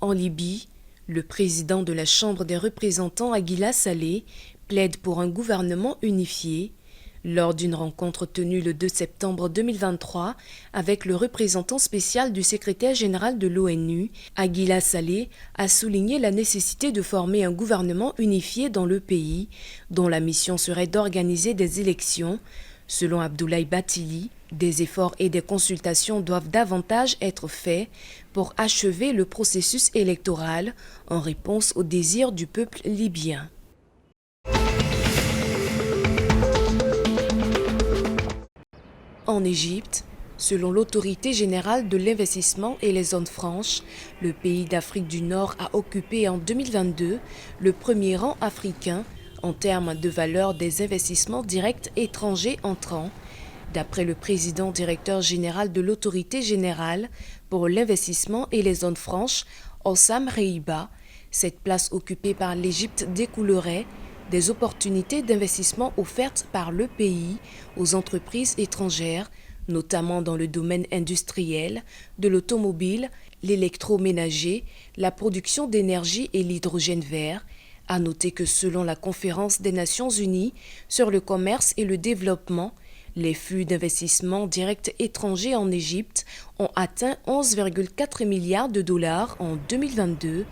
En Libye, le président de la Chambre des représentants, Aguila Saleh, plaide pour un gouvernement unifié lors d'une rencontre tenue le 2 septembre 2023 avec le représentant spécial du secrétaire général de l'ONU. Aguila Saleh a souligné la nécessité de former un gouvernement unifié dans le pays, dont la mission serait d'organiser des élections. Selon Abdoulaye Bathily, des efforts et des consultations doivent davantage être faits pour achever le processus électoral en réponse aux désirs du peuple libyen. En Égypte, selon l'Autorité générale de l'investissement et les zones franches, le pays d'Afrique du Nord a occupé en 2022 le premier rang africain en termes de valeur des investissements directs étrangers entrants. D'après le président directeur général de l'Autorité générale pour l'investissement et les zones franches, Hossam Reiba, cette place occupée par l'Égypte découlerait des opportunités d'investissement offertes par le pays aux entreprises étrangères, notamment dans le domaine industriel, de l'automobile, l'électroménager, la production d'énergie et l'hydrogène vert. À noter que selon la Conférence des Nations Unies sur le commerce et le développement, les flux d'investissement directs étrangers en Égypte ont atteint 11,4 milliards de dollars en 2022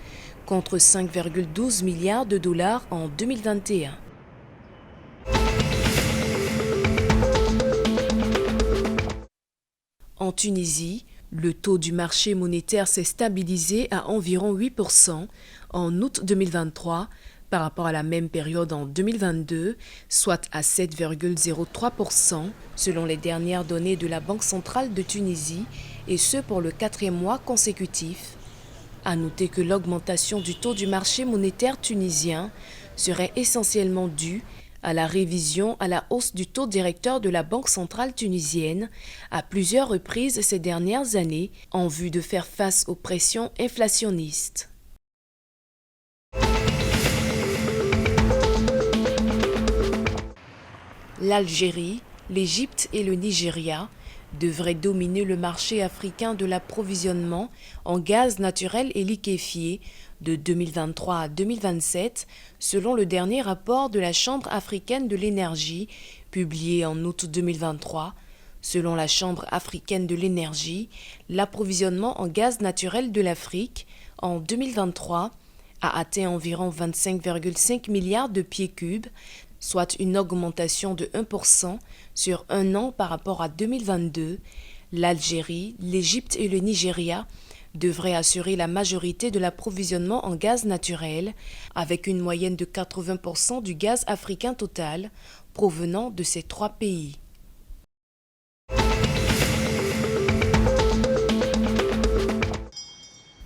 contre 5,12 milliards de dollars en 2021. En Tunisie, le taux du marché monétaire s'est stabilisé à environ 8% en août 2023 par rapport à la même période en 2022, soit à 7,03% selon les dernières données de la Banque centrale de Tunisie, et ce pour le 4e mois consécutif. À noter que l'augmentation du taux du marché monétaire tunisien serait essentiellement due à la révision à la hausse du taux directeur de la Banque centrale tunisienne à plusieurs reprises ces dernières années en vue de faire face aux pressions inflationnistes. L'Algérie, l'Égypte et le Nigeria devraient dominer le marché africain de l'approvisionnement en gaz naturel et liquéfié de 2023 à 2027, selon le dernier rapport de la Chambre africaine de l'énergie, publié en août 2023. Selon la Chambre africaine de l'énergie, l'approvisionnement en gaz naturel de l'Afrique, en 2023, a atteint environ 25,5 milliards de pieds cubes, soit une augmentation de 1% sur un an par rapport à 2022. L'Algérie, l'Égypte et le Nigeria devraient assurer la majorité de l'approvisionnement en gaz naturel, avec une moyenne de 80% du gaz africain total provenant de ces trois pays.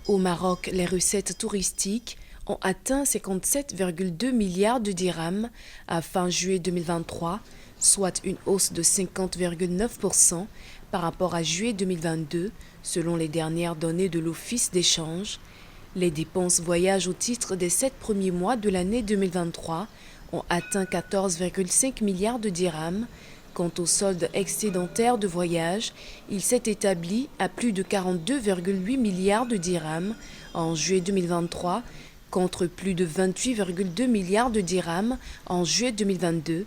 Au Maroc, les recettes touristiques ont atteint 57,2 milliards de dirhams à fin juillet 2023, soit une hausse de 50,9% par rapport à juillet 2022, selon les dernières données de l'Office d'échange. Les dépenses voyage au titre des 7 premiers mois de l'année 2023 ont atteint 14,5 milliards de dirhams. Quant au solde excédentaire de voyage, il s'est établi à plus de 42,8 milliards de dirhams en juillet 2023, contre plus de 28,2 milliards de dirhams en juillet 2022.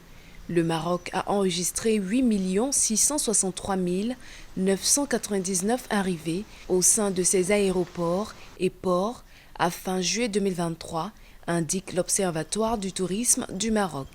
Le Maroc a enregistré 8 663 999 arrivées au sein de ses aéroports et ports à fin juillet 2023, indique l'Observatoire du tourisme du Maroc.